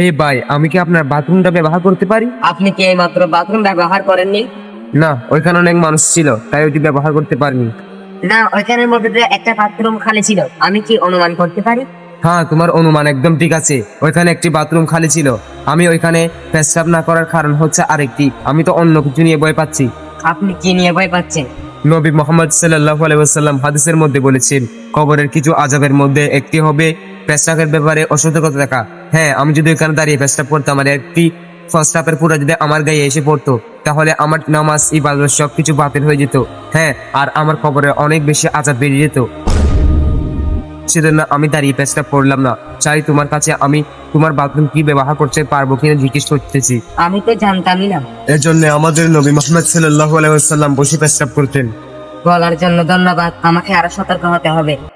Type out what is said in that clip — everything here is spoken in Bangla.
এই ভাই, আমি কি আপনার বাথরুমটা ব্যবহার করতে পারি? আপনি কি এইমাত্র বাথরুম ব্যবহার করেননি? না, ওইখানে অনেক মানুষ ছিল, তাই ওইটি ব্যবহার করতে পারিনি। না, ওইখানের মধ্যে যে একটা বাথরুম খালি ছিল, আমি কি অনুমান করতে পারি? হ্যাঁ, তোমার অনুমান একদম ঠিক আছে। ওইখানে একটি বাথরুম খালি ছিল। আমি ওইখানে পেশাব না করার কারণ হচ্ছে আরেকটি, আমি তো অন্য কিছু নিয়ে ভয় পাচ্ছি। আপনি কি নিয়ে ভয় পাচ্ছেন? নবী মোহাম্মদ সাল্লাল্লাহু আলাইহি ওয়াসাল্লাম হাদিসের মধ্যে বলেছেন, কবরের কিছু আযাবের মধ্যে একটি হবে পেশাবের ব্যাপারে অসতর্কতা থাকা। হ্যাঁ, আমি যদি ওইখানে দাঁড়িয়ে পেশাব করতাম, আমার একটি ফার্স্ট পুরো যদি আমার গায়ে এসে পড়তো, তাহলে আমার নামাজ ইবাদত সবকিছু বাতিল হয়ে যেত। হ্যাঁ, আর আমার কবরে অনেক বেশি আযাব বেড়ে যেত। সেজন্য আমি দাঁড়িয়ে পেশাব করলাম না। চাই তোমার কাছে আমি তোমার বাথরুম কি ব্যবহার করতে পারবো কিনা জিজ্ঞেস করতেছি। আমি তো জানতামই না। এর জন্য আমাদের নবী মুহাম্মদ সাল্লাল্লাহু আলাইহি ওয়াসাল্লাম বসে পেশাব করতেন। বলার জন্য ধন্যবাদ। আমাকে আরো সতর্ক হতে হবে।